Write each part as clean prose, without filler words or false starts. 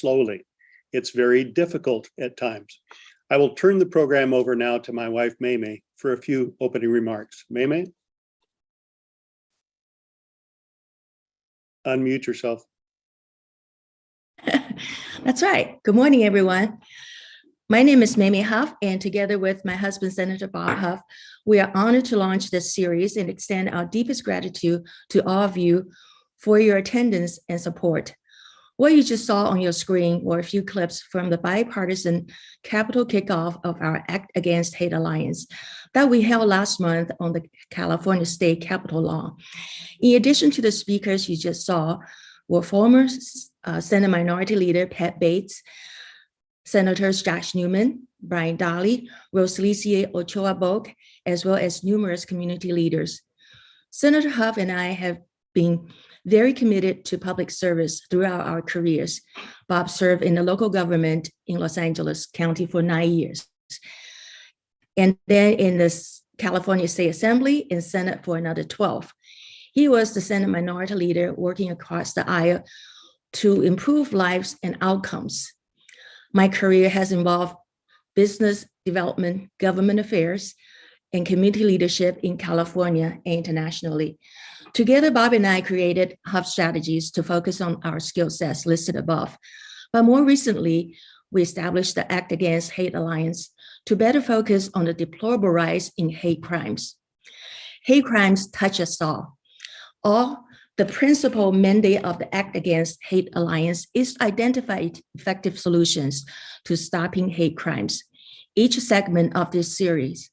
slowly. It's very difficult at times. I will turn the program over now to my wife, Maymay, for a few opening remarks. Maymay? Unmute yourself. That's right. Good morning, everyone. My name is Mamie Huff, and together with my husband, Senator Bob Huff, we are honored to launch this series and extend our deepest gratitude to all of you for your attendance and support. What you just saw on your screen were a few clips from the bipartisan Capitol kickoff of our Act Against Hate Alliance that we held last month on the California State Capitol lawn. In addition to the speakers you just saw were former Senate Minority Leader Pat Bates, Senators Josh Newman, Brian Daly, Rosalicia Ochoa-Boak, as well as numerous community leaders. Senator Huff and I have been very committed to public service throughout our careers. Bob served in the local government in Los Angeles County for 9 years, and then in the California State Assembly and Senate for another 12. He was the Senate Minority Leader working across the aisle to improve lives and outcomes. My career has involved business development, government affairs, and community leadership in California and internationally. Together, Bob and I created Huff Strategies to focus on our skill sets listed above. But more recently, we established the Act Against Hate Alliance to better focus on the deplorable rise in hate crimes. Hate crimes touch us all. The principal mandate of the Act Against Hate Alliance is to identify effective solutions to stopping hate crimes. Each segment of this series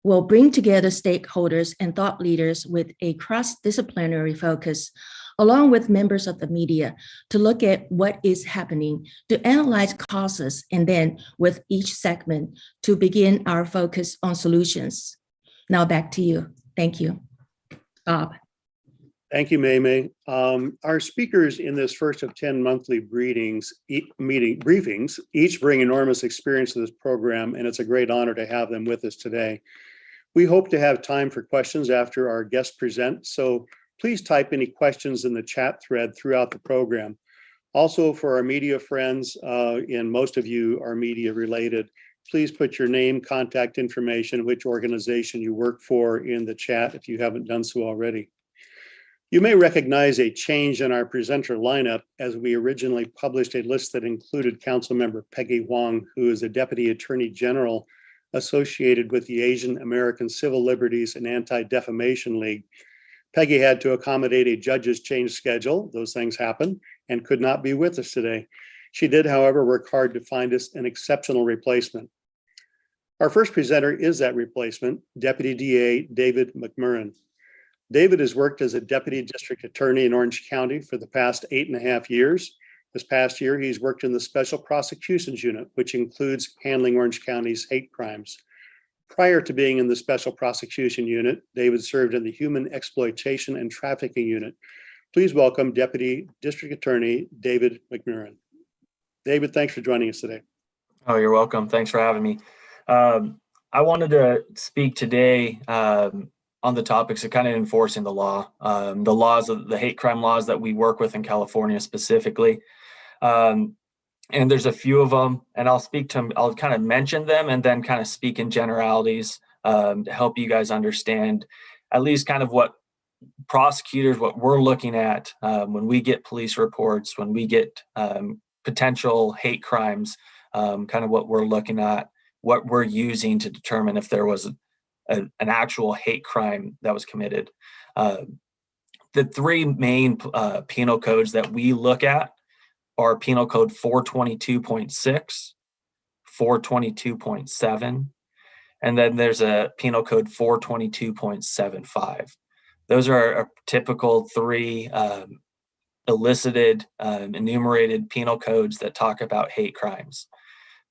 will bring together stakeholders and thought leaders with a cross-disciplinary focus, along with members of the media, to look at what is happening, to analyze causes, and then with each segment to begin our focus on solutions. Now back to you. Thank you. Bob. Thank you, Maymay. Our speakers in this first of 10 monthly briefings each bring enormous experience to this program, and it's a great honor to have them with us today. We hope to have time for questions after our guests present, so please type any questions in the chat thread throughout the program. Also, for our media friends, and most of you are media related, please put your name, contact information, which organization you work for in the chat if you haven't done so already. You may recognize a change in our presenter lineup, as we originally published a list that included Councilmember Peggy Huang, who is a Deputy Attorney General associated with the Asian American Civil Liberties and Anti-Defamation League. Peggy had to accommodate a judge's change schedule, those things happen, and could not be with us today. She did, however, work hard to find us an exceptional replacement. Our first presenter is that replacement, Deputy DA David McMurran. David has worked as a Deputy District Attorney in Orange County for the past 8.5 years. This past year, he's worked in the Special Prosecutions Unit, which includes handling Orange County's hate crimes. Prior to being in the Special Prosecution Unit, David served in the Human Exploitation and Trafficking Unit. Please welcome Deputy District Attorney David McMurran. David, thanks for joining us today. Oh, you're welcome. Thanks for having me. I wanted to speak today on the topics of kind of enforcing the law, the laws of the hate crime laws that we work with in California specifically. And there's a few of them, and I'll kind of mention them and then kind of speak in generalities to help you guys understand at least kind of what prosecutors, what we're looking at when we get police reports, when we get potential hate crimes, kind of what we're looking at, what we're using to determine if there was an actual hate crime that was committed. The three main penal codes that we look at are Penal Code 422.6, 422.7, and then there's a Penal Code 422.75. Those are a typical three elicited, enumerated penal codes that talk about hate crimes.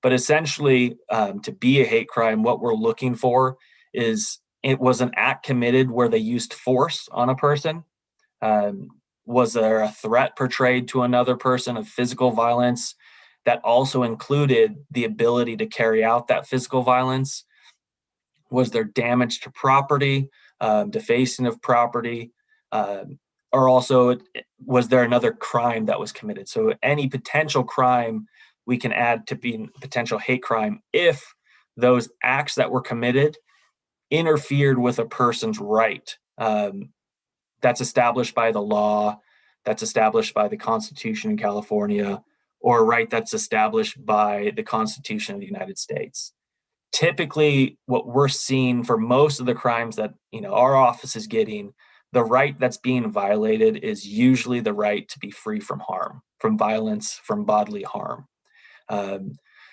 But essentially, to be a hate crime, what we're looking for is it was an act committed where they used force on a person. Was there a threat portrayed to another person of physical violence that also included the ability to carry out that physical violence? Was there damage to property, defacing of property, or also, was there another crime that was committed? So any potential crime we can add to being potential hate crime if those acts that were committed interfered with a person's right. That's established by the law, that's established by the Constitution in California, or a right that's established by the Constitution of the United States. Typically, what we're seeing for most of the crimes that our office is getting, the right that's being violated is usually the right to be free from harm, from violence, from bodily harm.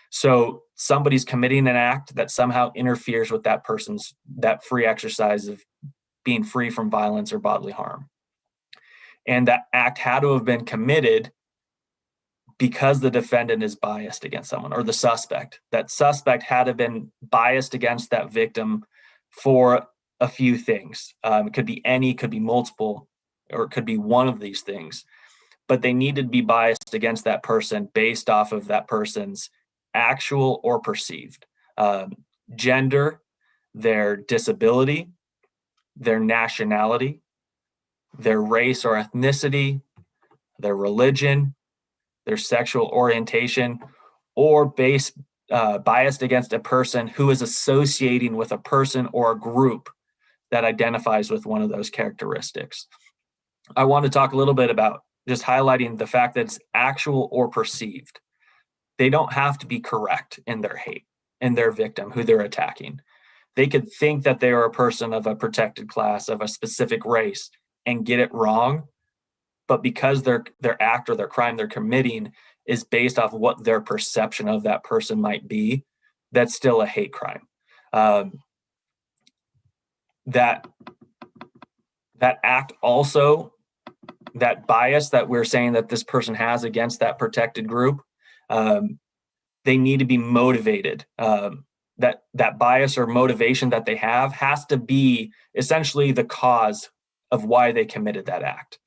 So somebody's committing an act that somehow interferes with that free exercise of being free from violence or bodily harm. And that act had to have been committed because the defendant is biased against someone, or the suspect. That suspect had to have been biased against that victim for a few things. It could be any, could be multiple, or it could be one of these things. But they needed to be biased against that person based off of that person's actual or perceived gender, their disability, their nationality, their race or ethnicity, their religion, their sexual orientation, or biased against a person who is associating with a person or a group that identifies with one of those characteristics. I want to talk a little bit about just highlighting the fact that it's actual or perceived. They don't have to be correct in their hate, in their victim, who they're attacking. They could think that they are a person of a protected class, of a specific race, and get it wrong. But because their act or their crime they're committing is based off what their perception of that person might be, that's still a hate crime. That act also, that bias that we're saying that this person has against that protected group, they need to be motivated. That bias or motivation that they have has to be essentially the cause of why they committed that act.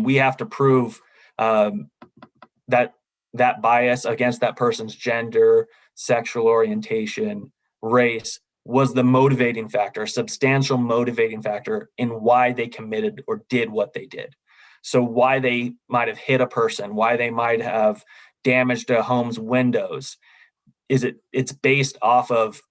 We have to prove that bias against that person's gender, sexual orientation, race was the motivating factor, a substantial motivating factor in why they committed or did what they did. So why they might have hit a person, why they might have damaged a home's windows, it's based off of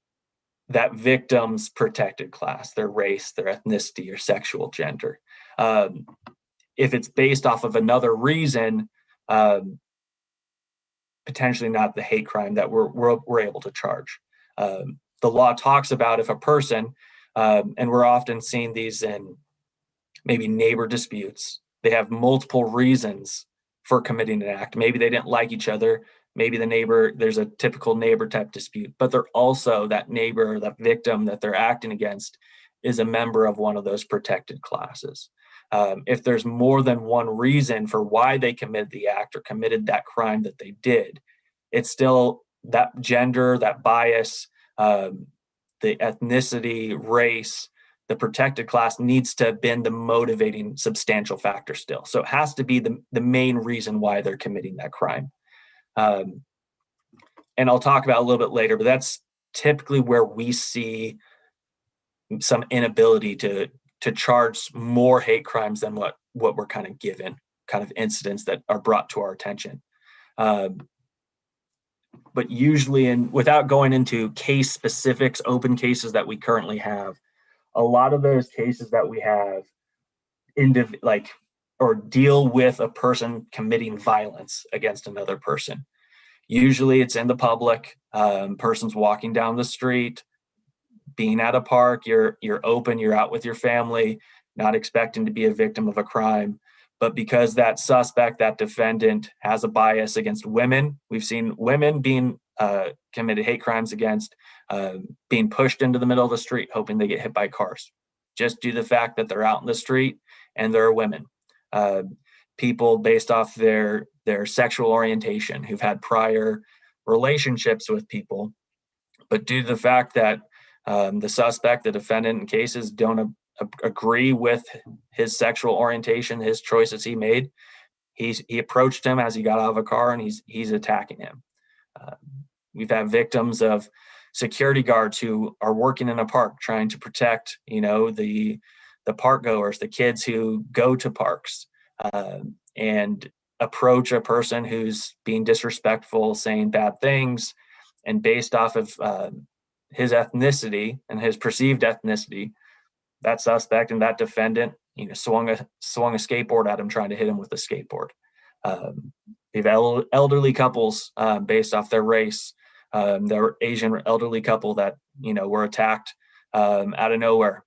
that victim's protected class, their race, their ethnicity, or sexual gender. If it's based off of another reason, potentially not the hate crime that we're able to charge. The law talks about if a person, and we're often seeing these in maybe neighbor disputes, they have multiple reasons for committing an act. Maybe they didn't like each other. Maybe there's a typical neighbor type dispute, but they're also that neighbor, that victim that they're acting against is a member of one of those protected classes. If there's more than one reason for why they committed the act or committed that crime that they did, it's still that gender, that bias, the ethnicity, race, the protected class needs to have been the motivating substantial factor still. So it has to be the main reason why they're committing that crime. And I'll talk about a little bit later, but that's typically where we see some inability to charge more hate crimes than what we're kind of given, kind of incidents that are brought to our attention. But usually, and without going into case specifics, open cases that we currently have, a lot of those cases that we have or deal with a person committing violence against another person. Usually it's in the public, person's walking down the street, being at a park, you're open, you're out with your family, not expecting to be a victim of a crime. But because that suspect, that defendant has a bias against women, we've seen women being committed hate crimes against, being pushed into the middle of the street, hoping they get hit by cars, just due to the fact that they're out in the street and they're women. People based off their sexual orientation who've had prior relationships with people, but due to the fact that the suspect, the defendant in cases, don't agree with his sexual orientation, his choices he made, he approached him as he got out of a car and he's attacking him. We've had victims of security guards who are working in a park trying to protect, the the park goers, the kids who go to parks and approach a person who's being disrespectful, saying bad things, and based off of his ethnicity and his perceived ethnicity, that suspect and that defendant, swung a skateboard at him, trying to hit him with a skateboard. We have elderly couples based off their race. There were Asian elderly couple that were attacked out of nowhere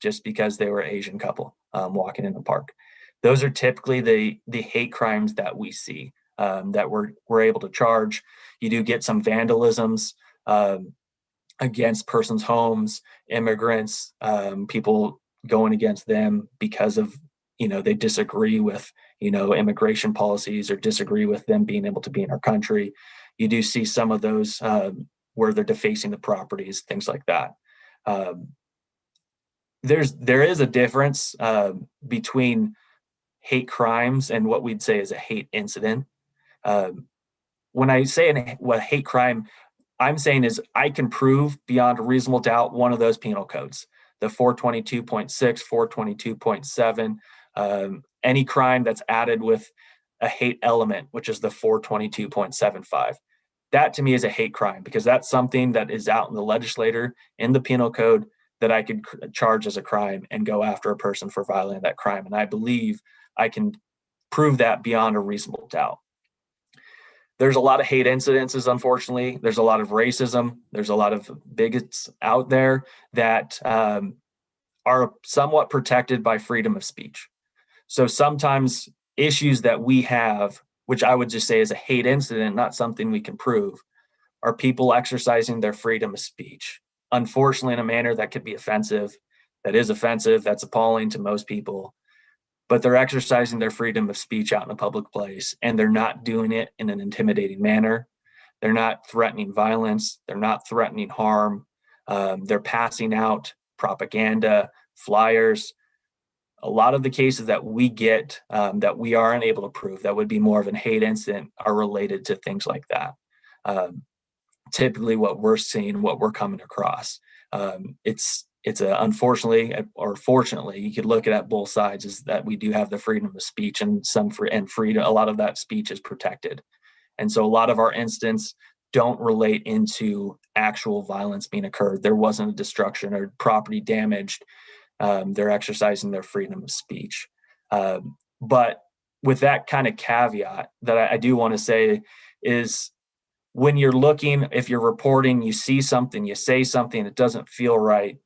just because they were an Asian couple walking in the park. Those are typically the hate crimes that we see that we're able to charge. You do get some vandalisms against persons' homes, immigrants, people going against them because of they disagree with immigration policies or disagree with them being able to be in our country. You do see some of those where they're defacing the properties, things like that. There is a difference between hate crimes and what we'd say is a hate incident. When I say what hate crime, I'm saying is I can prove beyond a reasonable doubt one of those penal codes, the 422.6, 422.7, any crime that's added with a hate element, which is the 422.75. That to me is a hate crime because that's something that is out in the legislator in the penal code that I could charge as a crime and go after a person for violating that crime. And I believe I can prove that beyond a reasonable doubt. There's a lot of hate incidences, unfortunately. There's a lot of racism. There's a lot of bigots out there that are somewhat protected by freedom of speech. So sometimes issues that we have, which I would just say is a hate incident, not something we can prove, are people exercising their freedom of speech, unfortunately in a manner that could be offensive, that is offensive, that's appalling to most people. But they're exercising their freedom of speech out in a public place, and they're not doing it in an intimidating manner. They're not threatening violence. They're not threatening harm. They're passing out propaganda, flyers. A lot of the cases that we get that we are unable to prove that would be more of an hate incident are related to things like that. Typically what we're seeing, what we're coming across. It's unfortunately or fortunately, you could look at both sides, is that we do have the freedom of speech and freedom. A lot of that speech is protected. And so a lot of our incidents don't relate into actual violence being occurred. There wasn't a destruction or property damaged. They're exercising their freedom of speech. But with that kind of caveat that I do want to say is when you're looking, if you're reporting, you see something, you say something that doesn't feel right,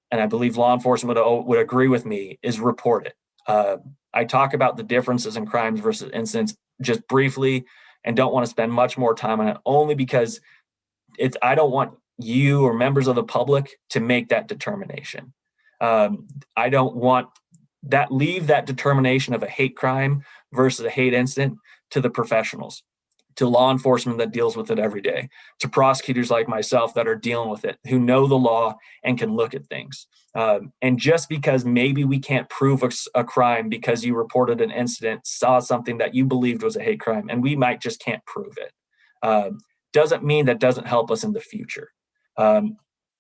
and I believe law enforcement would agree with me, is report it. I talk about the differences in crimes versus incidents just briefly and don't want to spend much more time on it, only because I don't want you or members of the public to make that determination. I don't want leave that determination of a hate crime versus a hate incident to the professionals, to law enforcement that deals with it every day, to prosecutors like myself that are dealing with it, who know the law and can look at things. And just because maybe we can't prove a crime because you reported an incident, saw something that you believed was a hate crime, and we might just can't prove it, doesn't mean that doesn't help us in the future.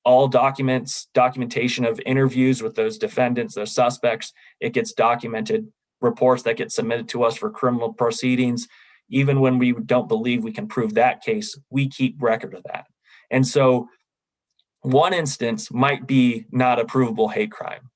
All documentation of interviews with those defendants, those suspects, it gets documented, reports that get submitted to us for criminal proceedings. Even when we don't believe we can prove that case, we keep record of that. And so one instance might be not a provable hate crime,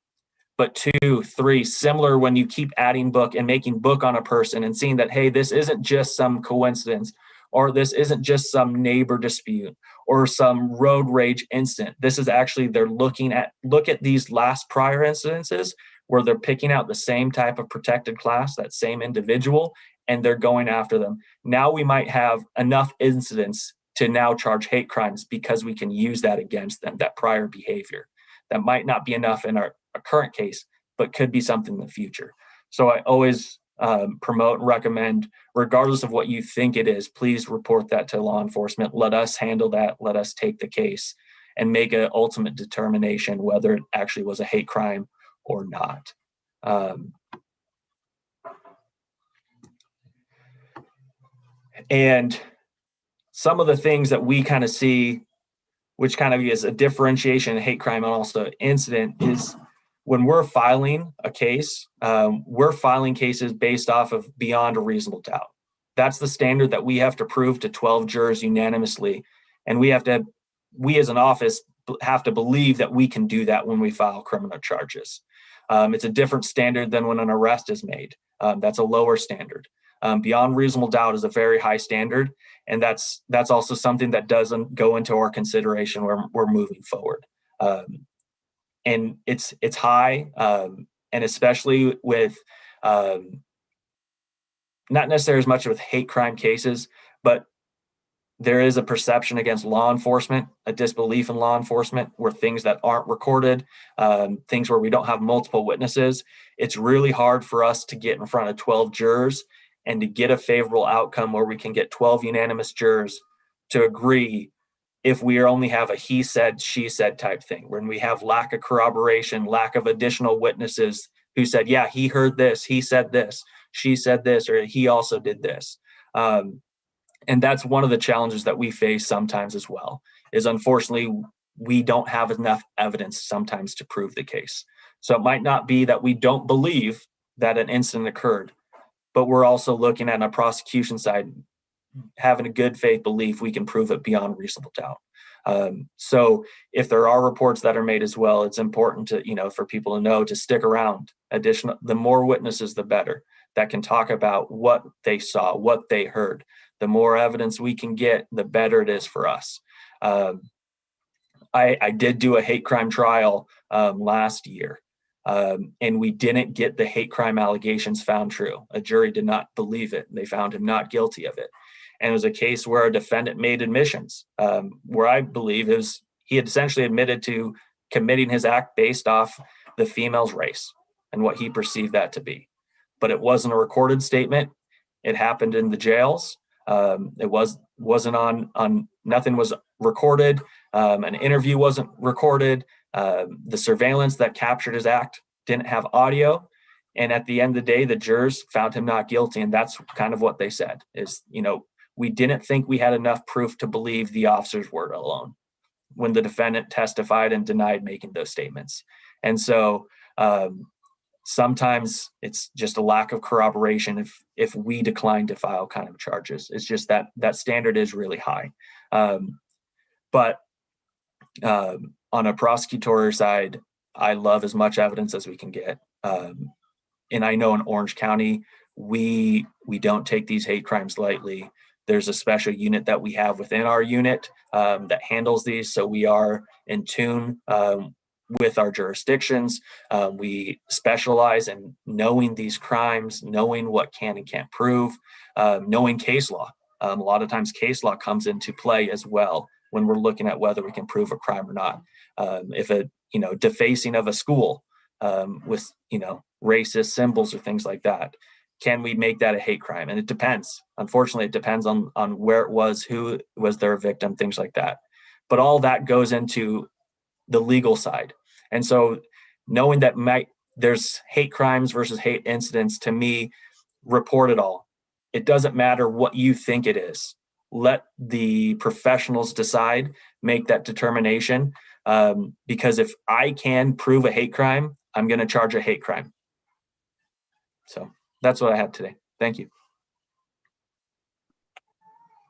but 2, 3, similar when you keep adding book and making book on a person and seeing that, hey, this isn't just some coincidence, or this isn't just some neighbor dispute or some road rage incident. This is actually, look at these last prior incidences where they're picking out the same type of protected class, that same individual, and they're going after them. Now we might have enough incidents to now charge hate crimes because we can use that against them, that prior behavior. That might not be enough in our current case, but could be something in the future. So I always promote and recommend, regardless of what you think it is, please report that to law enforcement. Let us handle that. Let us take the case and make an ultimate determination whether it actually was a hate crime or not. And some of the things that we kind of see, which kind of is a differentiation in hate crime and also incident, is when we're filing a case, we're filing cases based off of beyond a reasonable doubt. That's the standard that we have to prove to 12 jurors unanimously. And we as an office have to believe that we can do that when we file criminal charges. It's a different standard than when an arrest is made. That's a lower standard. Beyond reasonable doubt is a very high standard. And that's also something that doesn't go into our consideration when we're moving forward. And it's high, and especially with not necessarily as much with hate crime cases, but there is a perception against law enforcement, a disbelief in law enforcement, where things that aren't recorded, things where we don't have multiple witnesses. It's really hard for us to get in front of 12 jurors and to get a favorable outcome where we can get 12 unanimous jurors to agree if we only have a he said, she said type thing, when we have lack of corroboration, lack of additional witnesses who said, yeah, he heard this, he said this, she said this, or he also did this. And that's one of the challenges that we face sometimes as well, is unfortunately, we don't have enough evidence sometimes to prove the case. So it might not be that we don't believe that an incident occurred, but we're also looking at a prosecution side, having a good faith belief we can prove it beyond reasonable doubt. So if there are reports that are made as well, it's important to, for people to know to stick around. The more witnesses, the better, that can talk about what they saw, what they heard. The more evidence we can get, the better it is for us. I did do a hate crime trial last year, and we didn't get the hate crime allegations found true. A jury did not believe it. They found him not guilty of it. And it was a case where a defendant made admissions, where I believe he had essentially admitted to committing his act based off the female's race and what he perceived that to be. But it wasn't a recorded statement. It happened in the jails. It wasn't on nothing was recorded. An interview wasn't recorded. The surveillance that captured his act didn't have audio. And at the end of the day, the jurors found him not guilty. And that's kind of what they said is, we didn't think we had enough proof to believe the officer's word alone when the defendant testified and denied making those statements. And so sometimes it's just a lack of corroboration if we decline to file kind of charges. It's just that standard is really high. But on a prosecutorial side, I love as much evidence as we can get. And I know in Orange County, we don't take these hate crimes lightly. There's a special unit that we have within our unit that handles these. So we are in tune with our jurisdictions. We specialize in knowing these crimes, knowing what can and can't prove, knowing case law. A lot of times case law comes into play as well when we're looking at whether we can prove a crime or not. If defacing of a school with, racist symbols or things like that, can we make that a hate crime? And it depends. Unfortunately, it depends on where it was, who was their victim, things like that. But all that goes into the legal side. And so knowing that there's hate crimes versus hate incidents, to me, report it all. It doesn't matter what you think it is. Let the professionals decide, make that determination. Because if I can prove a hate crime, I'm going to charge a hate crime. So that's what I have today. Thank you.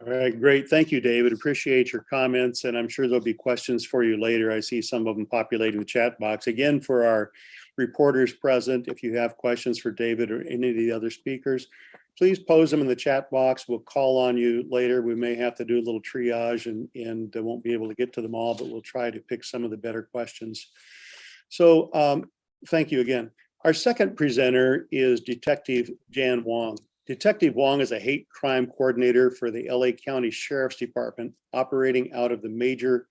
All right, great. Thank you, David. Appreciate your comments, and I'm sure there'll be questions for you later. I see some of them populating the chat box. Again, for our reporters present, if you have questions for David or any of the other speakers, please pose them in the chat box. We'll call on you later. We may have to do a little triage and won't be able to get to them all, but we'll try to pick some of the better questions. So thank you again. Our second presenter is Detective Jan Huang. Detective Huang is a hate crime coordinator for the LA County Sheriff's Department, operating out of the Major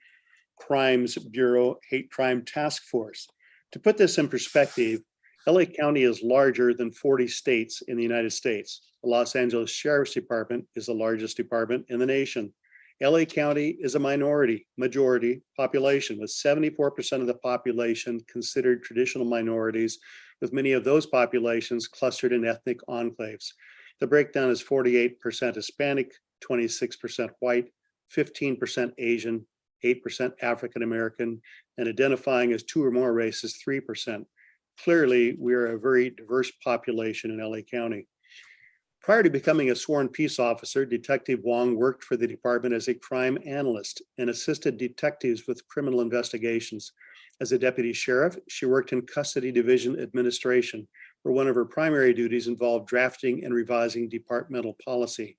Crimes Bureau Hate Crime Task Force. To put this in perspective, LA County is larger than 40 states in the United States. The Los Angeles Sheriff's Department is the largest department in the nation. LA County is a majority population, with 74% of the population considered traditional minorities, with many of those populations clustered in ethnic enclaves. The breakdown is 48% Hispanic, 26% white, 15% Asian, 8% African American, and identifying as two or more races, 3%. Clearly, we are a very diverse population in LA County. Prior to becoming a sworn peace officer, Detective Huang worked for the department as a crime analyst and assisted detectives with criminal investigations. As a deputy sheriff, she worked in custody division administration, where one of her primary duties involved drafting and revising departmental policy.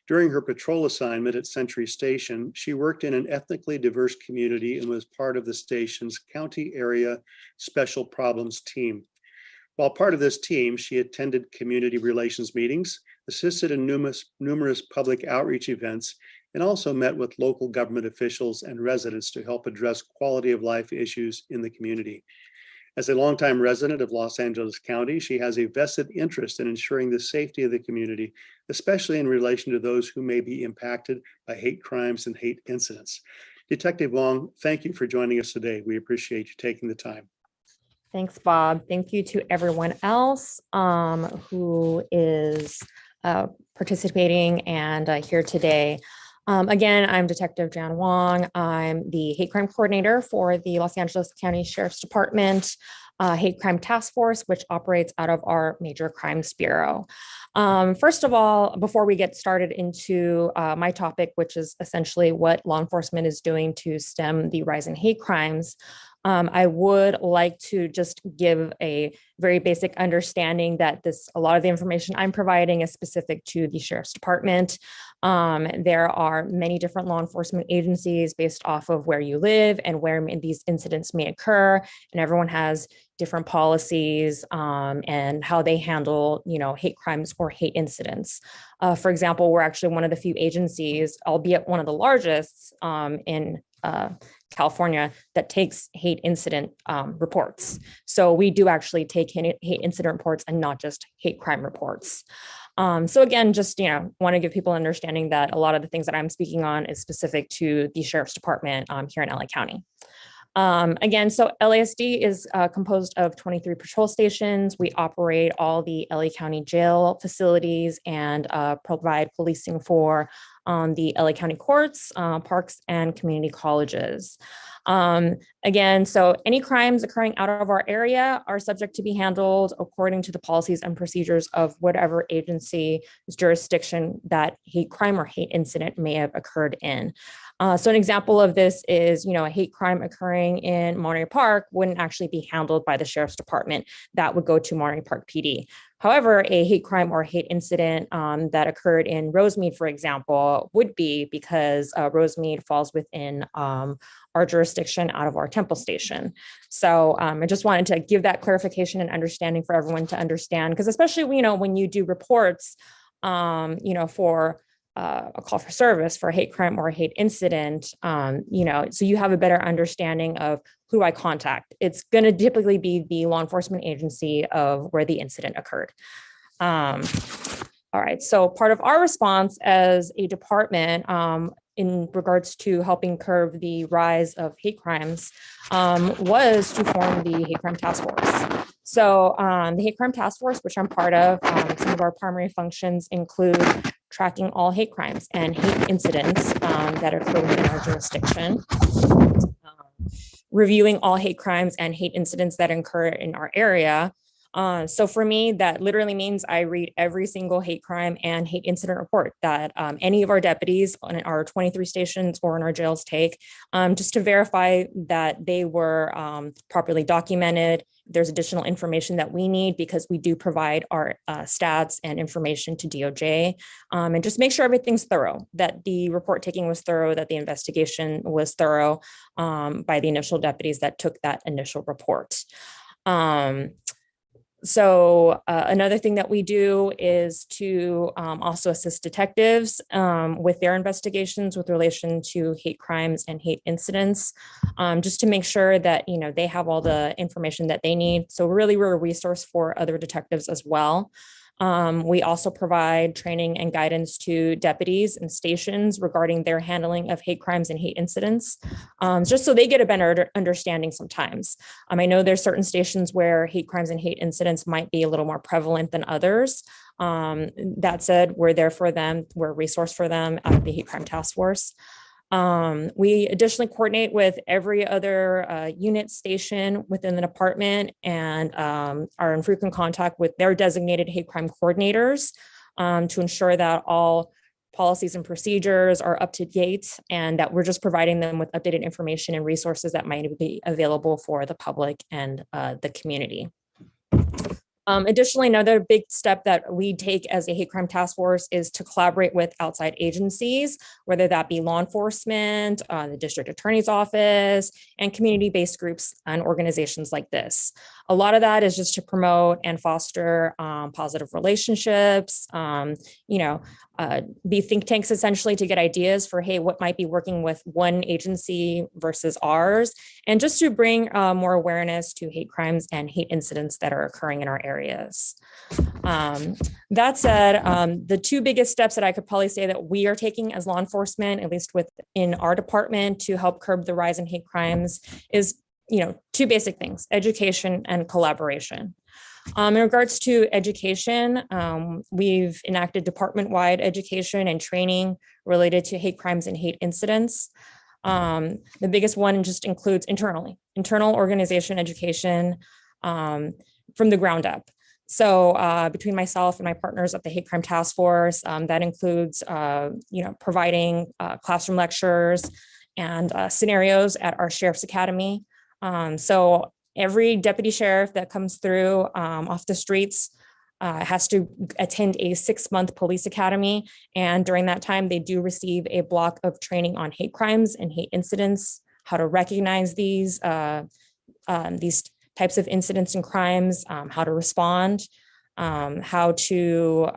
During her patrol assignment at Century Station, she worked in an ethnically diverse community and was part of the station's county area special problems team. While part of this team, she attended community relations meetings, assisted in numerous public outreach events, and also met with local government officials and residents to help address quality of life issues in the community. As a longtime resident of Los Angeles County, she has a vested interest in ensuring the safety of the community, especially in relation to those who may be impacted by hate crimes and hate incidents. Detective Huang, thank you for joining us today. We appreciate you taking the time. Thanks, Bob. Thank you to everyone else who is participating and here today. Again, I'm Detective Jan Huang. I'm the hate crime coordinator for the Los Angeles County Sheriff's Department Hate Crime Task Force, which operates out of our Major Crimes Bureau. First of all, before we get started into my topic, which is essentially what law enforcement is doing to stem the rise in hate crimes, I would like to just give a very basic understanding that a lot of the information I'm providing is specific to the Sheriff's Department. There are many different law enforcement agencies based off of where you live and where these incidents may occur, and everyone has different policies and how they handle, hate crimes or hate incidents. For example, we're actually one of the few agencies, albeit one of the largest in California, that takes hate incident reports. So we do actually take hate incident reports and not just hate crime reports. So again, just, want to give people understanding that a lot of the things that I'm speaking on is specific to the Sheriff's Department here in LA County. Again, so LASD is composed of 23 patrol stations. We operate all the LA County jail facilities and provide policing for the LA County courts, parks, and community colleges. Again, so any crimes occurring out of our area are subject to be handled according to the policies and procedures of whatever agency's jurisdiction that hate crime or hate incident may have occurred in. So an example of this is, a hate crime occurring in Monterey Park wouldn't actually be handled by the Sheriff's Department. That would go to Monterey Park PD. However, a hate crime or hate incident that occurred in Rosemead, for example, would be because Rosemead falls within our jurisdiction out of our Temple Station. So I just wanted to give that clarification and understanding for everyone to understand, because especially, when you do reports, for a call for service for a hate crime or a hate incident, so you have a better understanding of who I contact. It's going to typically be the law enforcement agency of where the incident occurred. All right, so part of our response as a department in regards to helping curb the rise of hate crimes was to form the Hate Crime Task Force. So the Hate Crime Task Force, which I'm part of, some of our primary functions include tracking all hate crimes and hate incidents that occur within our jurisdiction, reviewing all hate crimes and hate incidents that occur in our area. So for me, that literally means I read every single hate crime and hate incident report that any of our deputies on our 23 stations or in our jails take, just to verify that they were properly documented. There's additional information that we need because we do provide our stats and information to DOJ, and just make sure everything's thorough, that the report taking was thorough, that the investigation was thorough by the initial deputies that took that initial report. So another thing that we do is to also assist detectives with their investigations with relation to hate crimes and hate incidents, just to make sure that, they have all the information that they need. So really, we're a resource for other detectives as well. We also provide training and guidance to deputies and stations regarding their handling of hate crimes and hate incidents, just so they get a better understanding sometimes. I know there's certain stations where hate crimes and hate incidents might be a little more prevalent than others. That said, we're there for them. We're a resource for them out of the Hate Crime Task Force. We additionally coordinate with every other unit station within the department and are in frequent contact with their designated hate crime coordinators to ensure that all policies and procedures are up to date and that we're just providing them with updated information and resources that might be available for the public and the community. Additionally, another big step that we take as a hate crime task force is to collaborate with outside agencies, whether that be law enforcement, the district attorney's office, and community-based groups and organizations like this. A lot of that is just to promote and foster positive relationships, be think tanks essentially to get ideas for, hey, what might be working with one agency versus ours, and just to bring more awareness to hate crimes and hate incidents that are occurring in our areas. That said, the two biggest steps that I could probably say that we are taking as law enforcement, at least within our department, to help curb the rise in hate crimes is, two basic things: education and collaboration. In regards to education, we've enacted department-wide education and training related to hate crimes and hate incidents. The biggest one just includes internal organization education from the ground up. So between myself and my partners at the Hate Crime Task Force, that includes, providing classroom lectures and scenarios at our Sheriff's Academy. So every deputy sheriff that comes through off the streets has to attend a 6-month police academy. And during that time, they do receive a block of training on hate crimes and hate incidents, how to recognize these types of incidents and crimes, how to respond, how to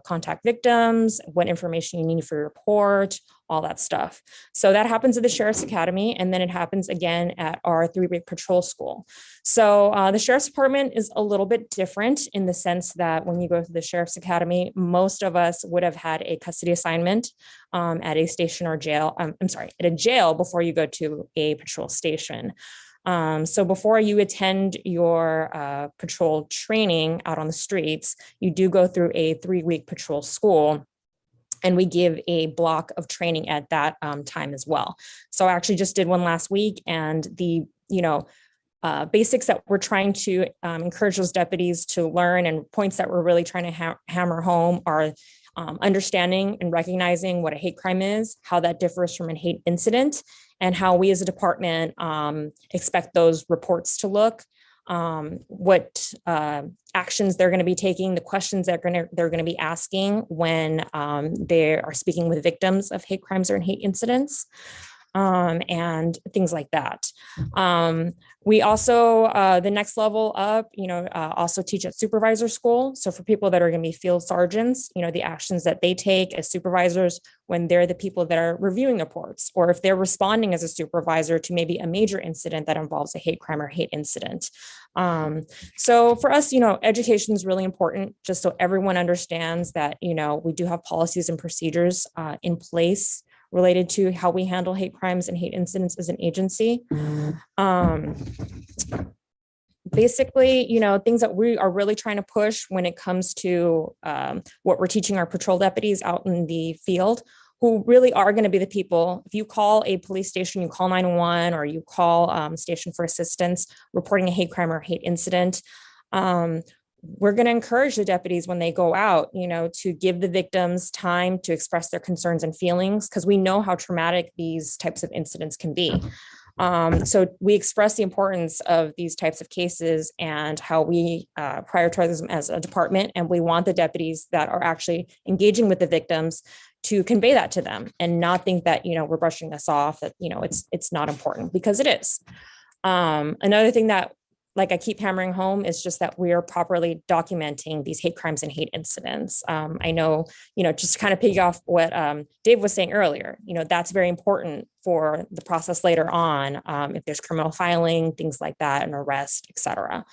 contact victims, what information you need for your report, all that stuff. So that happens at the Sheriff's Academy, and then it happens again at our 3-week patrol school. So the Sheriff's Department is a little bit different in the sense that when you go to the Sheriff's Academy, most of us would have had a custody assignment at a station or jail, at a jail before you go to a patrol station. So before you attend your patrol training out on the streets, you do go through a 3-week patrol school, and we give a block of training at that time as well. So I actually just did one last week, and the basics that we're trying to encourage those deputies to learn and points that we're really trying to hammer home are understanding and recognizing what a hate crime is, how that differs from a hate incident, and how we as a department expect those reports to look, what actions they're going to be taking, the questions that they're going to be asking when they are speaking with victims of hate crimes or hate incidents, and things like that. We also, the next level up, also teach at supervisor school. So for people that are going to be field sergeants, the actions that they take as supervisors when they're the people that are reviewing reports, or if they're responding as a supervisor to maybe a major incident that involves a hate crime or hate incident. So for us, education is really important, just so everyone understands that, we do have policies and procedures in place related to how we handle hate crimes and hate incidents as an agency. Basically, things that we are really trying to push when it comes to what we're teaching our patrol deputies out in the field, who really are going to be the people. If you call a police station, you call 911, or you call station for assistance reporting a hate crime or hate incident, we're going to encourage the deputies when they go out, to give the victims time to express their concerns and feelings, because we know how traumatic these types of incidents can be. So we express the importance of these types of cases and how we prioritize them as a department. And we want the deputies that are actually engaging with the victims to convey that to them and not think that, we're brushing this off, that, it's not important, because it is. Another thing that, like I keep hammering home, is just that we are properly documenting these hate crimes and hate incidents. I know, just to kind of piggy off what Dave was saying earlier, that's very important for the process later on, if there's criminal filing, things like that, an arrest, et cetera.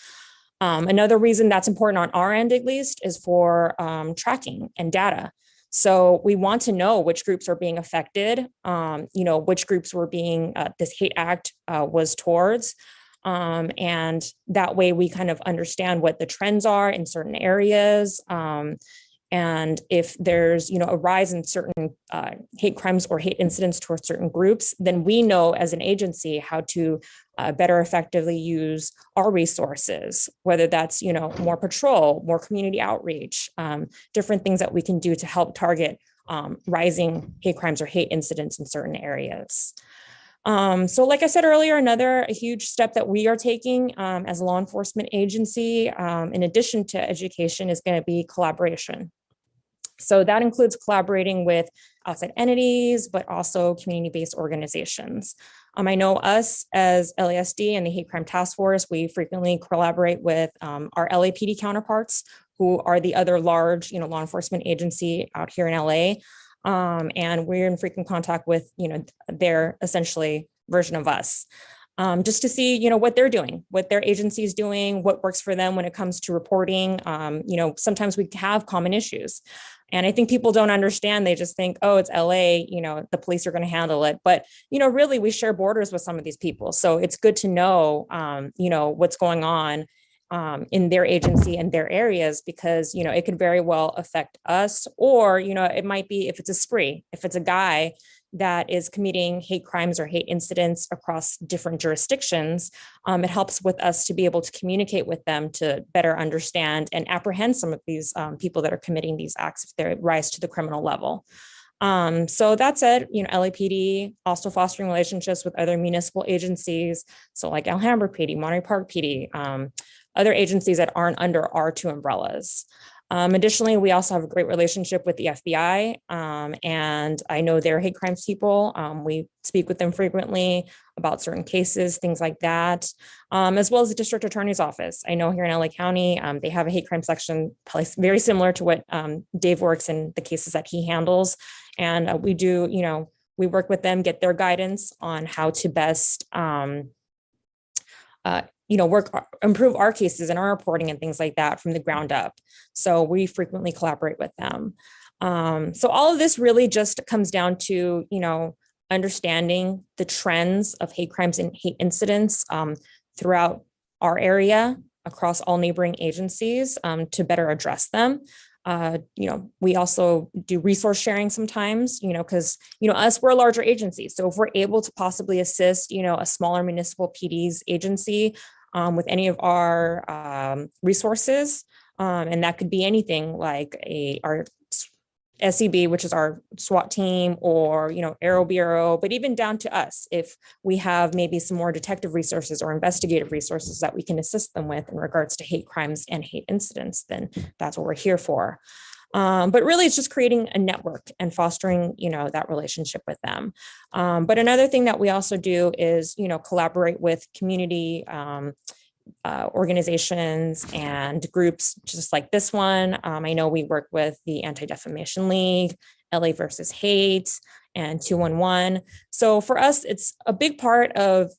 Another reason that's important on our end, at least, is for tracking and data. So we want to know which groups are being affected, which groups were being, this hate act was towards. And that way we kind of understand what the trends are in certain areas, and And if there's, a rise in certain hate crimes or hate incidents towards certain groups, then we know as an agency how to better effectively use our resources, whether that's, more patrol, more community outreach, different things that we can do to help target rising hate crimes or hate incidents in certain areas. So like I said earlier, another huge step that we are taking as a law enforcement agency, in addition to education, is going to be collaboration. So that includes collaborating with outside entities, but also community-based organizations. I know us as LASD and the Hate Crime Task Force, we frequently collaborate with our LAPD counterparts, who are the other large, law enforcement agency out here in LA. And we're in frequent contact with, their essentially version of us, just to see, what they're doing, what their agency is doing, what works for them when it comes to reporting. Sometimes we have common issues. And I think people don't understand. They just think, oh, it's LA, the police are going to handle it. But, really, we share borders with some of these people. So it's good to know, what's going on in their agency and their areas, because, it could very well affect us, or, it might be if it's a spree, if it's a guy that is committing hate crimes or hate incidents across different jurisdictions, it helps with us to be able to communicate with them to better understand and apprehend some of these people that are committing these acts if they rise to the criminal level. So that said, LAPD also fostering relationships with other municipal agencies. So like Alhambra PD, Monterey Park PD, other agencies that aren't under our two umbrellas. Additionally, we also have a great relationship with the FBI, and I know they're hate crimes people. We speak with them frequently about certain cases, things like that, as well as the district attorney's office. I know here in LA County, they have a hate crime section very similar to what Dave works in the cases that he handles. And we do, we work with them, get their guidance on how to best improve our cases and our reporting and things like that from the ground up. So we frequently collaborate with them. So all of this really just comes down to, understanding the trends of hate crimes and hate incidents throughout our area, across all neighboring agencies, to better address them. We also do resource sharing sometimes, because, us, we're a larger agency. So if we're able to possibly assist, a smaller municipal PD's agency with any of our resources, and that could be anything like our SEB, which is our SWAT team, or, Aero Bureau, but even down to us, if we have maybe some more detective resources or investigative resources that we can assist them with in regards to hate crimes and hate incidents, then that's what we're here for. But really, it's just creating a network and fostering, that relationship with them. But another thing that we also do is, collaborate with community organizations and groups just like this one. I know we work with the Anti-Defamation League, LA versus Hate, and 211. So for us, it's a big part of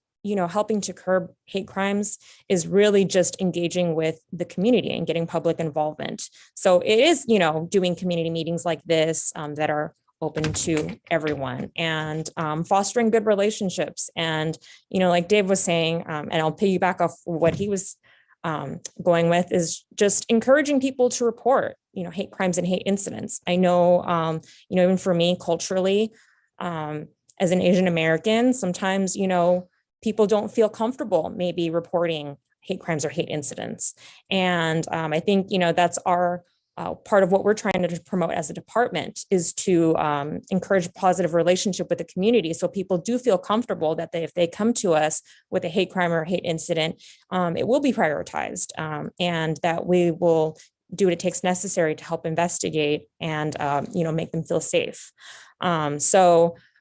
helping to curb hate crimes is really just engaging with the community and getting public involvement. So it is, doing community meetings like this that are open to everyone, and fostering good relationships. And, like Dave was saying, and I'll piggyback off what he was going with, is just encouraging people to report, hate crimes and hate incidents. I know, even for me culturally, as an Asian American, sometimes, people don't feel comfortable maybe reporting hate crimes or hate incidents. And I think, that's our part of what we're trying to promote as a department, is to encourage a positive relationship with the community. So people do feel comfortable that if they come to us with a hate crime or hate incident, it will be prioritized, and that we will do what it takes necessary to help investigate and, make them feel safe.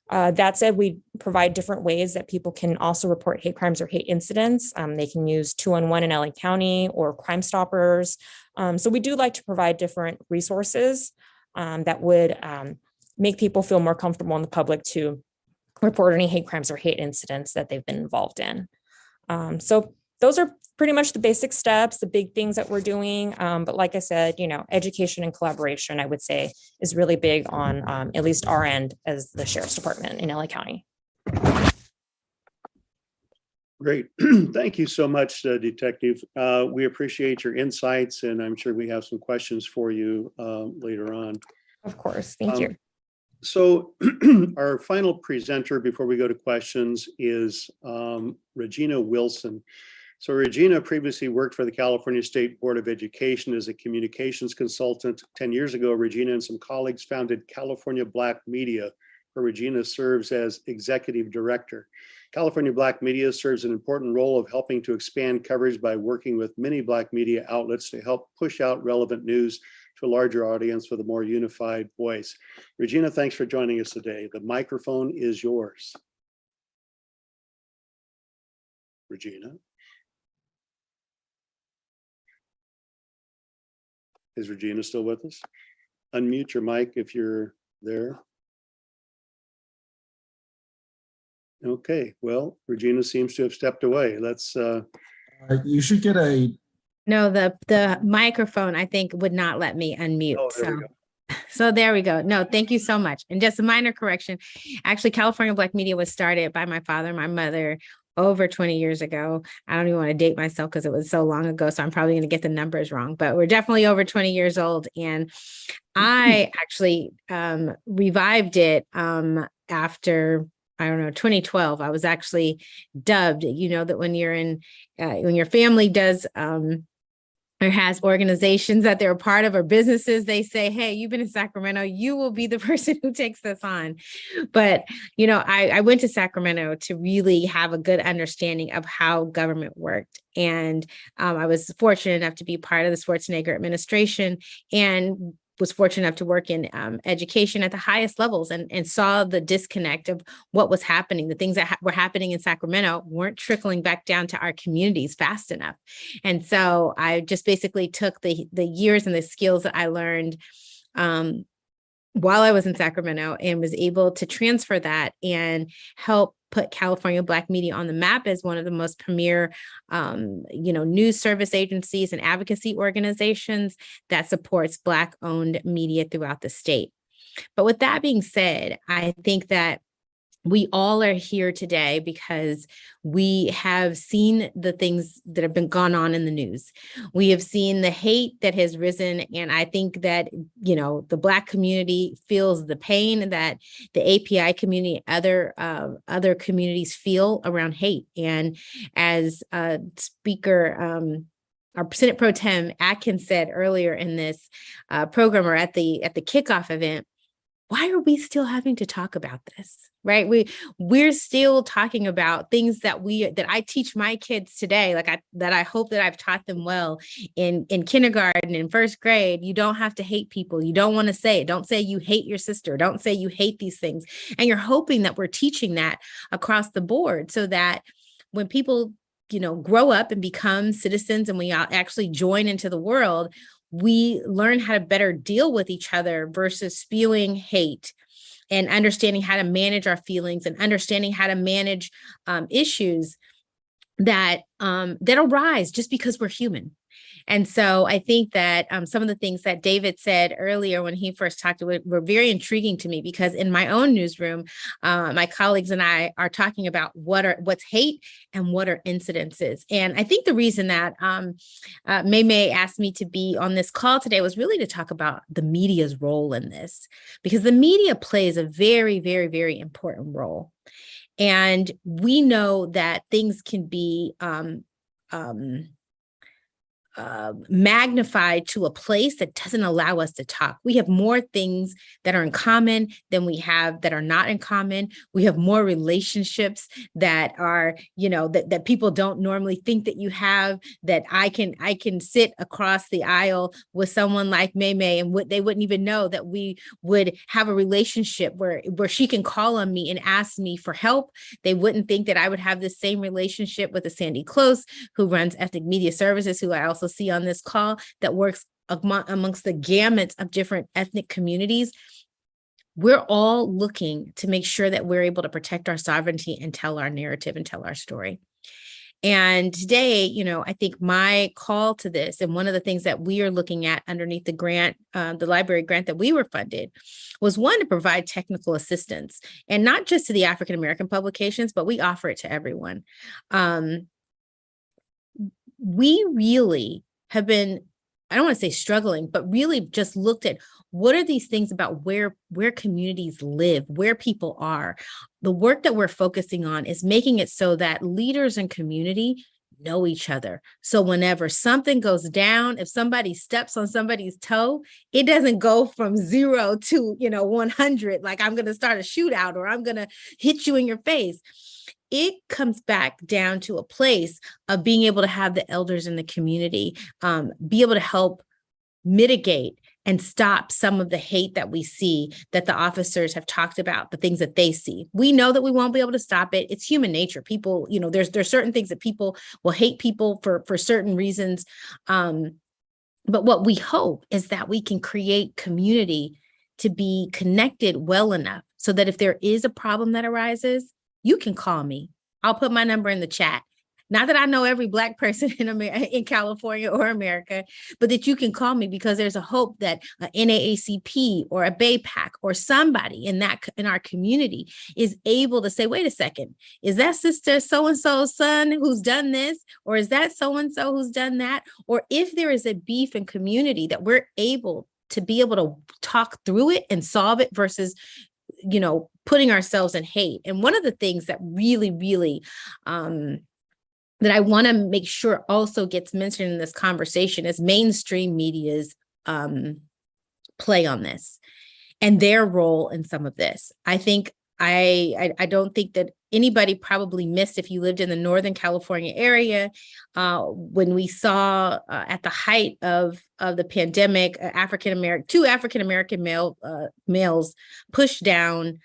That said, we provide different ways that people can also report hate crimes or hate incidents. They can use 211 in LA County or Crime Stoppers. So we do like to provide different resources that would make people feel more comfortable in the public to report any hate crimes or hate incidents that they've been involved in. So those are pretty much the basic steps, the big things that we're doing. But like I said, education and collaboration, I would say, is really big on at least our end as the Sheriff's Department in LA County. Great. Thank you so much, Detective. We appreciate your insights, and I'm sure we have some questions for you later on. Of course. Thank you. So our final presenter before we go to questions is Regina Wilson. So Regina previously worked for the California State Board of Education as a communications consultant. 10 years ago, Regina and some colleagues founded California Black Media, where Regina serves as executive director. California Black Media serves an important role of helping to expand coverage by working with many Black media outlets to help push out relevant news to a larger audience with a more unified voice. Regina, thanks for joining us today. The microphone is yours. Regina. Is Regina still with us? Unmute your mic if you're there. Okay, well, Regina seems to have stepped away. Let's you should get a. No, the microphone, I think, would not let me unmute. Oh, there we go. So there we go. No, thank you so much. And just a minor correction. Actually, California Black Media was started by my father and my mother over 20 years ago. I don't even want to date myself because it was so long ago. So I'm probably going to get the numbers wrong, but we're definitely over 20 years old. And I actually revived it after, I don't know, 2012. I was actually dubbed, you know, that when you're in, when your family does, or has organizations that they're a part of or businesses, they say, hey, you've been in Sacramento, you will be the person who takes this on. But, you know, I went to Sacramento to really have a good understanding of how government worked. And I was fortunate enough to be part of the Schwarzenegger administration and was fortunate enough to work in education at the highest levels and saw the disconnect of what was happening. The things that were happening in Sacramento weren't trickling back down to our communities fast enough. And so I just basically took the years and the skills that I learned while I was in Sacramento and was able to transfer that and help put California Black Media on the map as one of the most premier, you know, news service agencies and advocacy organizations that supports Black-owned media throughout the state. But with that being said, I think that we all are here today because we have seen the things that have been gone on in the news. We have seen the hate that has risen. And I think that, you know, the Black community feels the pain that the API community, other communities feel around hate. And as Speaker, our Senate Pro Tem Atkins said earlier in this program or at the kickoff event, why are we still having to talk about this, right? We're still talking about things that I teach my kids today, that I hope that I've taught them well in kindergarten, in first grade. You don't have to hate people. You don't want to say it. Don't say you hate your sister. Don't say you hate these things. And you're hoping that we're teaching that across the board so that when people, you know, grow up and become citizens and we actually join into the world, we learn how to better deal with each other versus spewing hate and understanding how to manage our feelings and understanding how to manage issues that arise just because we're human. And so I think that some of the things that David said earlier when he first talked to it were very intriguing to me, because in my own newsroom, my colleagues and I are talking about what's hate and what are incidences. And I think the reason that May asked me to be on this call today was really to talk about the media's role in this, because the media plays a very, very, very important role. And we know that things can be magnified to a place that doesn't allow us to talk. We have more things that are in common than we have that are not in common. We have more relationships that are, you know, that people don't normally think that you have, that I can sit across the aisle with someone like May and they wouldn't even know that we would have a relationship where she can call on me and ask me for help. They wouldn't think that I would have the same relationship with a Sandy Close, who runs Ethnic Media Services, who I also see on this call, that works amongst the gamut of different ethnic communities. We're all looking to make sure that we're able to protect our sovereignty and tell our narrative and tell our story. And today, I think my call to this, and one of the things that we are looking at underneath the grant, the library grant that we were funded, was one, to provide technical assistance, and not just to the African-American publications, but we offer it to everyone. We really have been, I don't want to say struggling, but really just looked at what are these things about where communities live, where people are. The work that we're focusing on is making it so that leaders and community know each other. So whenever something goes down, if somebody steps on somebody's toe, it doesn't go from 0 to 100, like I'm going to start a shootout or I'm going to hit you in your face. It comes back down to a place of being able to have the elders in the community be able to help mitigate and stop some of the hate that we see, that the officers have talked about, the things that they see. We know that we won't be able to stop it. It's human nature. People, there's certain things that people will hate people for certain reasons. But what we hope is that we can create community to be connected well enough so that if there is a problem that arises, you can call me. I'll put my number in the chat. Not that I know every Black person in California or America, but that you can call me, because there's a hope that a NAACP or a BAPAC or somebody in our community is able to say, wait a second, is that sister so-and-so's son who's done this? Or is that so-and-so who's done that? Or if there is a beef in community, that we're able to talk through it and solve it versus putting ourselves in hate. And one of the things that really, really, that I want to make sure also gets mentioned in this conversation is mainstream media's play on this and their role in some of this. I think I don't think that anybody probably missed, if you lived in the Northern California area, when we saw at the height of the pandemic, two African-American males pushed down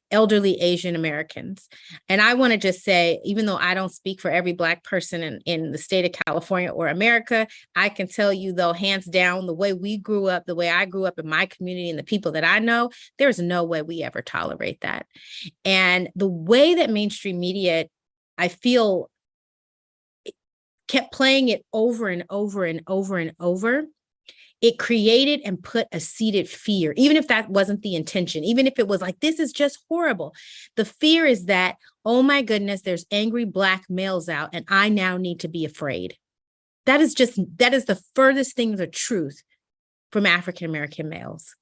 elderly Asian Americans. And I want to just say, even though I don't speak for every Black person in the state of California or America, I can tell you, though, hands down, the way we grew up, the way I grew up in my community and the people that I know, there's no way we ever tolerate that. And the way that mainstream media, I feel, kept playing it over and over and over and over, it created and put a seated fear, even if that wasn't the intention, even if it was like, this is just horrible. The fear is that, oh my goodness, there's angry Black males out and I now need to be afraid. That is the furthest thing the truth from African-American males.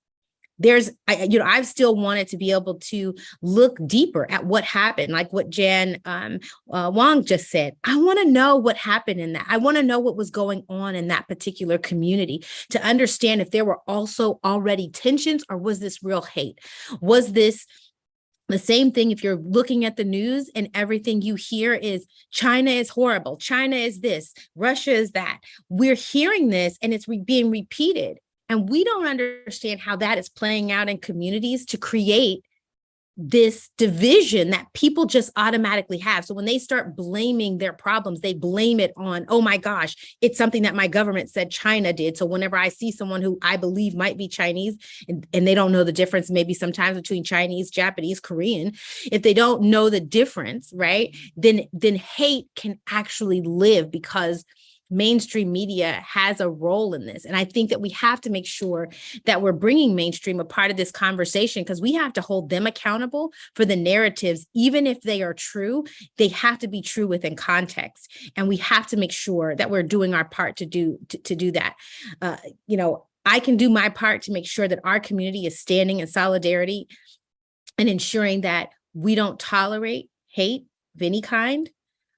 I've still wanted to be able to look deeper at what happened, like what Jan Huang just said. I want to know what happened in that. I want to know what was going on in that particular community to understand if there were also already tensions, or was this real hate? Was this the same thing if you're looking at the news and everything you hear is China is horrible, China is this, Russia is that. We're hearing this and it's being repeated. And we don't understand how that is playing out in communities to create this division that people just automatically have. So when they start blaming their problems, they blame it on, oh my gosh, it's something that my government said China did. So whenever I see someone who I believe might be Chinese and they don't know the difference, maybe sometimes between Chinese, Japanese, Korean, if they don't know the difference, right, then hate can actually live, because mainstream media has a role in this. And I think that we have to make sure that we're bringing mainstream a part of this conversation, because we have to hold them accountable for the narratives. Even if they are true, they have to be true within context. And we have to make sure that we're doing our part to do that. I can do my part to make sure that our community is standing in solidarity and ensuring that we don't tolerate hate of any kind.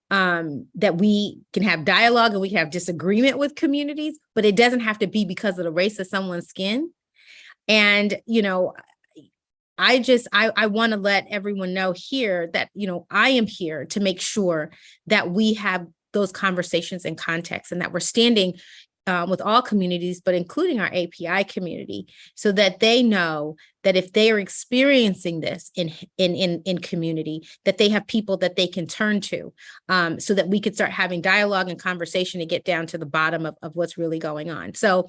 That we can have dialogue and we can have disagreement with communities, but it doesn't have to be because of the race of someone's skin. And, I want to let everyone know here that, I am here to make sure that we have those conversations in context and that we're standing with all communities, but including our API community, so that they know that if they are experiencing this in community, that they have people that they can turn to, so that we could start having dialogue and conversation to get down to the bottom of what's really going on. So,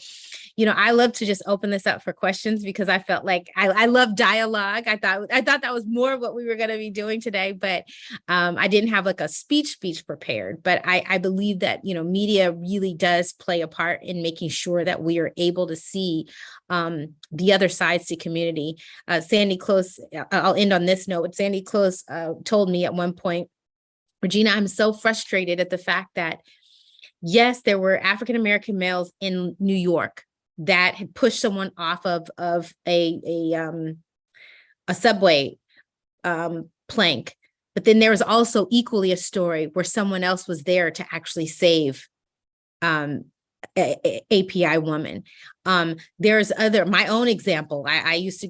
I love to just open this up for questions, because I felt like I love dialogue. I thought that was more of what we were going to be doing today, but I didn't have like a speech prepared. But I believe that, media really does play a part in making sure that we are able to see the other sides to community. Sandy Close, I'll end on this note. Sandy Close told me at one point, Regina, I'm so frustrated at the fact that, yes, there were African-American males in New York that had pushed someone off of a subway plank. But then there was also equally a story where someone else was there to actually save API woman. There's my own example. I used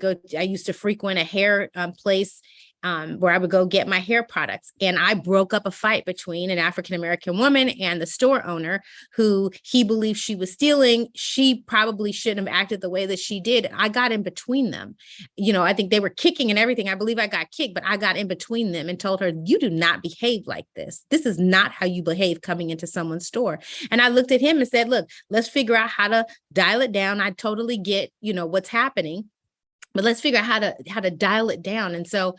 to frequent a hair place where I would go get my hair products. And I broke up a fight between an African-American woman and the store owner, who he believed she was stealing. She probably shouldn't have acted the way that she did. I got in between them. I think they were kicking and everything. I believe I got kicked, but I got in between them and told her, you do not behave like this. This is not how you behave coming into someone's store. And I looked at him and said, look, let's figure out how to dial it down. I totally get, what's happening, but let's figure out how to dial it down. And so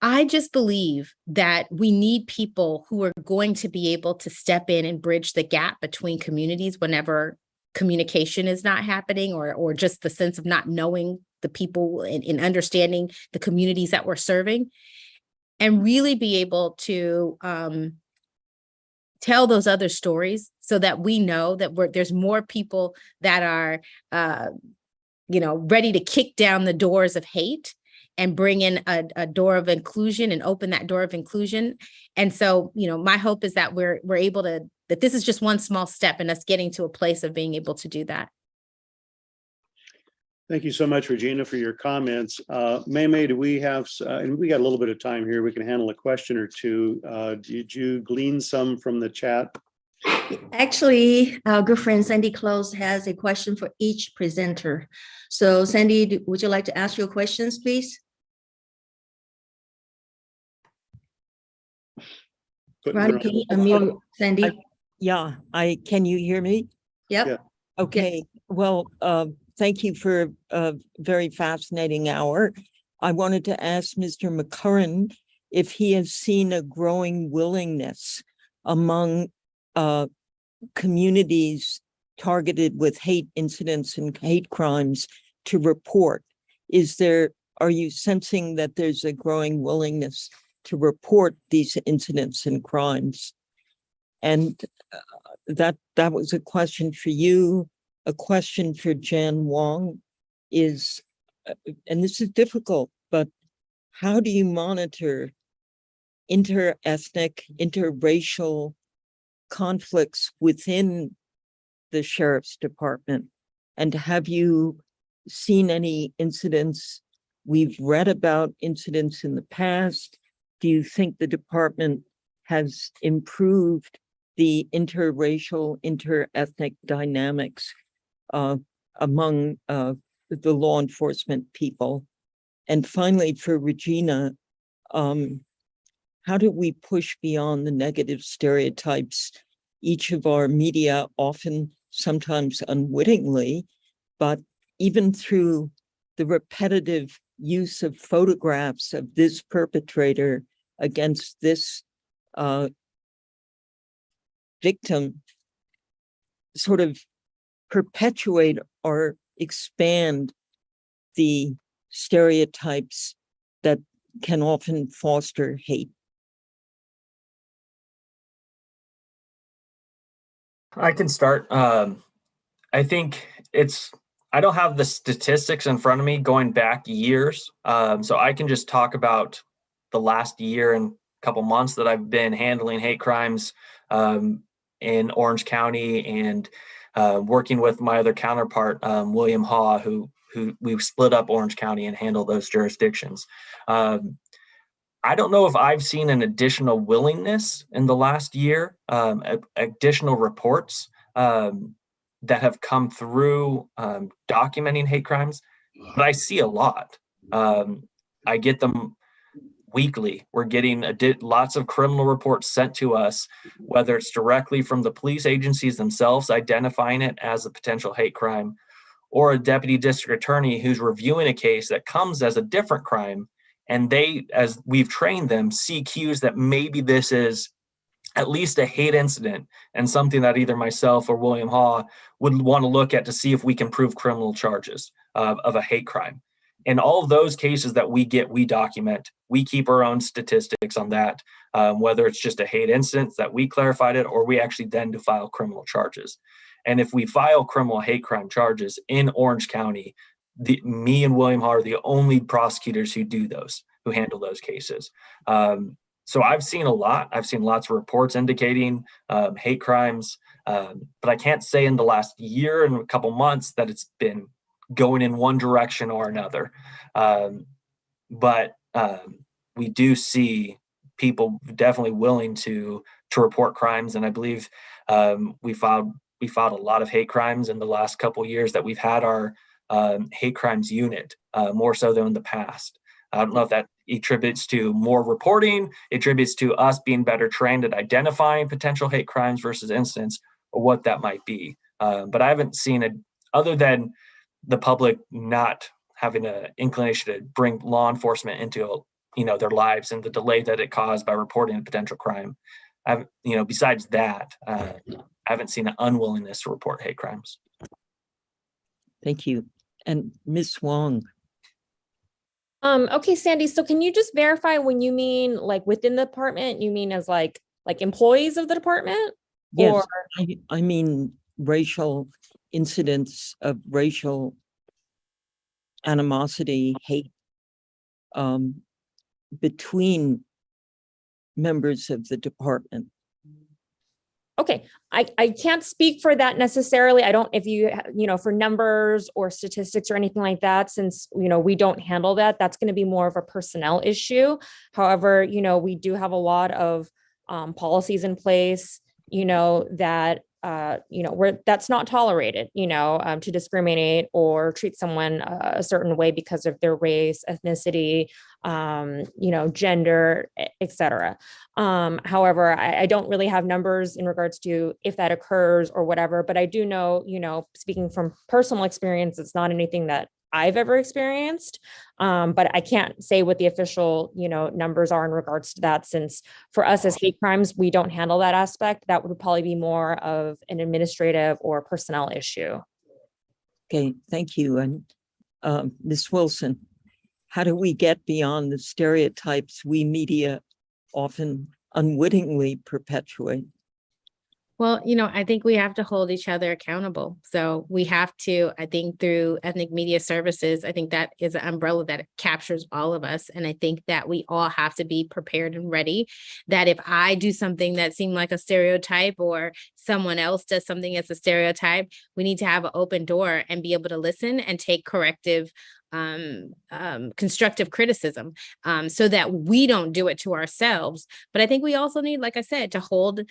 I just believe that we need people who are going to be able to step in and bridge the gap between communities whenever communication is not happening, or just the sense of not knowing the people and understanding the communities that we're serving, and really be able to tell those other stories so that we know that there's more people that are, ready to kick down the doors of hate and bring in a door of inclusion and open that door of inclusion. And so, my hope is that we're able to, that this is just one small step in us getting to a place of being able to do that. Thank you so much, Regina, for your comments. May, do we have, and we got a little bit of time here, we can handle a question or two. Did you glean some from the chat? Actually, our good friend Sandy Close has a question for each presenter. So Sandy, would you like to ask your questions, please? Ronnie, can you unmute Sandy? Can you hear me? Yep. Yeah. Okay. Well, thank you for a very fascinating hour. I wanted to ask Mr. McCurran if he has seen a growing willingness among communities targeted with hate incidents and hate crimes to report. Are you sensing that there's a growing willingness to report these incidents and crimes? And that was a question for you. A question for Jan Huang is, and this is difficult, but how do you monitor inter-ethnic, interracial conflicts within the sheriff's department? And have you seen any incidents? We've read about incidents in the past. Do you think the department has improved the interracial, interethnic dynamics among the law enforcement people? And finally, for Regina, how do we push beyond the negative stereotypes? Each of our media, often, sometimes unwittingly, but even through the repetitive use of photographs of this perpetrator against this victim, sort of perpetuate or expand the stereotypes that can often foster hate. I can start. I think I don't have the statistics in front of me going back years. So I can just talk about the last year and couple months that I've been handling hate crimes in Orange County, and working with my other counterpart, William Haw, who we've split up Orange County and handle those jurisdictions. I don't know if I've seen an additional willingness in the last year, additional reports that have come through documenting hate crimes. but I see a lot. I get them weekly. We're getting lots of criminal reports sent to us, whether it's directly from the police agencies themselves identifying it as a potential hate crime, or a deputy district attorney who's reviewing a case that comes as a different crime. And they, as we've trained them, see cues that maybe this is at least a hate incident and something that either myself or William Haw would want to look at to see if we can prove criminal charges of a hate crime. In all of those cases that we get, we document, we keep our own statistics on that, whether it's just a hate incident that we clarified it, or we actually then do file criminal charges. And if we file criminal hate crime charges in Orange County, me and William Haw are the only prosecutors who do those, who handle those cases. So I've seen a lot. I've seen lots of reports indicating hate crimes, but I can't say in the last year and a couple months that it's been going in one direction or another. But we do see people definitely willing to report crimes, and I believe we filed a lot of hate crimes in the last couple of years that we've had our hate crimes unit, more so than in the past. I don't know if that attributes to more reporting, attributes to us being better trained at identifying potential hate crimes versus incidents, or what that might be. But I haven't seen it, other than the public not having an inclination to bring law enforcement into their lives and the delay that it caused by reporting a potential crime. Besides that, I haven't seen an unwillingness to report hate crimes. Thank you. And Ms. Huang. Okay, Sandy, so can you just verify when you mean like within the department, you mean as like employees of the department? Yes, Or I mean racial incidents of racial animosity, hate between members of the department. okay, I can't speak for that necessarily. I don't, if you for numbers or statistics or anything like that, since, we don't handle that, that's going to be more of a personnel issue. However, we do have a lot of policies in place, that, where that's not tolerated, to discriminate or treat someone a certain way because of their race, ethnicity, gender, etc. However, I don't really have numbers in regards to if that occurs or whatever, but I do know, speaking from personal experience, it's not anything that I've ever experienced. But I can't say what the official, numbers are in regards to that, since for us as hate crimes, we don't handle that aspect. That would probably be more of an administrative or personnel issue. Okay, thank you. And Ms. Wilson, how do we get beyond the stereotypes we media often unwittingly perpetuate? Well, I think we have to hold each other accountable. So we have to, I think through ethnic media services, I think that is an umbrella that captures all of us. And I think that we all have to be prepared and ready that if I do something that seemed like a stereotype or someone else does something that's a stereotype, we need to have an open door and be able to listen and take corrective constructive criticism so that we don't do it to ourselves. But I think we also need, like I said, to hold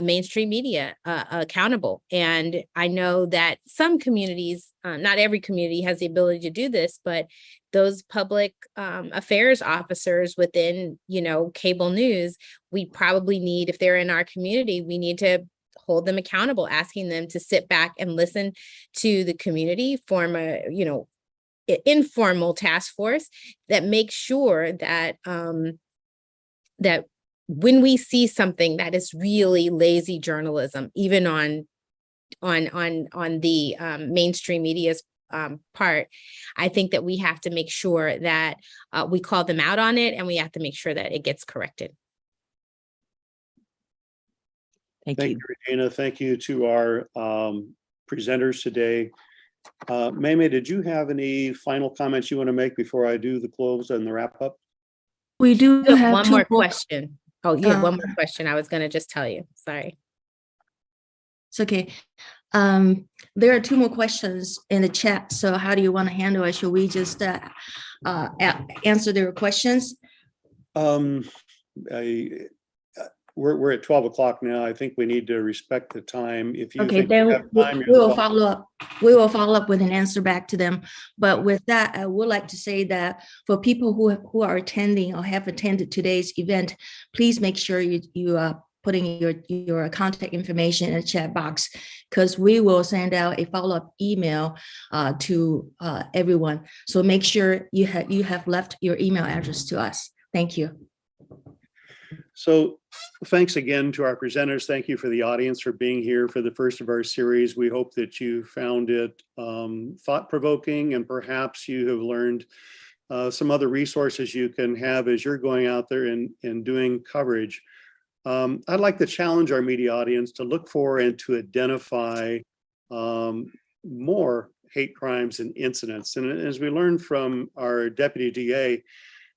mainstream media accountable. And I know that some communities, not every community has the ability to do this, but those public affairs officers within, cable news, we probably need, if they're in our community, we need to hold them accountable, asking them to sit back and listen to the community, form a, informal task force that makes sure that that when we see something that is really lazy journalism, even on the mainstream media's part, I think that we have to make sure that we call them out on it, and we have to make sure that it gets corrected. Thank Thank you. you, Regina. Thank you to our presenters today. Maymay, did you have any final comments you want to make before I do the close and the wrap up? We do have One two more question. Oh, yeah, one more Um, question. I was going to just tell you. Sorry. It's okay. There are two more questions in the chat. So how do you want to handle it? Should we just answer their questions? I we're at 12 o'clock now. I think we need to respect the time. If you Okay, think you then have we time, you're will welcome. follow up. We will follow up with an answer back to them. But with that, I would like to say that for people who are attending or have attended today's event, please make sure you are putting your contact information in the chat box, because we will send out a follow-up email to everyone. So make sure you have left your email address to us. Thank you. So thanks again to our presenters. Thank you for the audience for being here for the first of our series. We hope that you found it thought-provoking, and perhaps you have learned some other resources you can have as you're going out there and doing coverage. I'd like to challenge our media audience to look for and to identify more hate crimes and incidents. And as we learned from our deputy DA,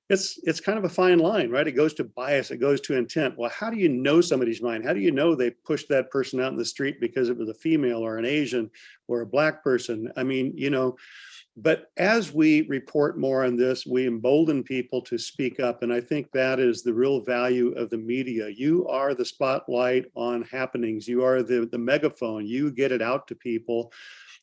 it's kind of a fine line, right? It goes to bias, it goes to intent. Well, how do you know somebody's mind? How do you know they pushed that person out in the street because it was a female or an Asian or a Black person? I mean, you know, but as we report more on this, we embolden people to speak up. And I think that is the real value of the media. You are the spotlight on happenings. You are the megaphone. You get it out to people.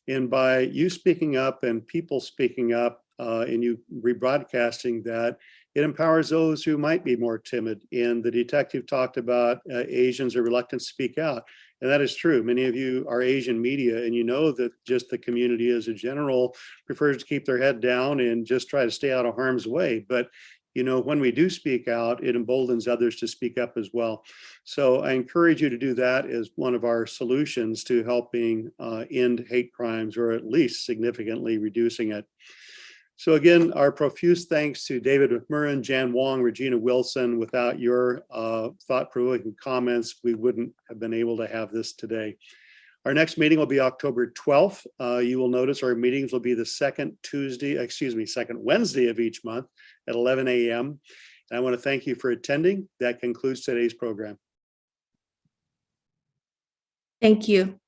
And by you speaking up and people speaking up and you rebroadcasting that, it empowers those who might be more timid. And the detective talked about Asians are reluctant to speak out. And that is true. Many of you are Asian media, and you know that just the community as a general prefers to keep their head down and just try to stay out of harm's way. But you know, when we do speak out, it emboldens others to speak up as well. So I encourage you to do that as one of our solutions to helping end hate crimes, or at least significantly reducing it. So again, our profuse thanks to David McMurrin, Jan Huang, Regina Wilson. Without your thought-provoking comments, we wouldn't have been able to have this today. Our next meeting will be October 12th. You will notice our meetings will be the second Wednesday of each month at 11 a.m. And I want to thank you for attending. That concludes today's program. Thank you.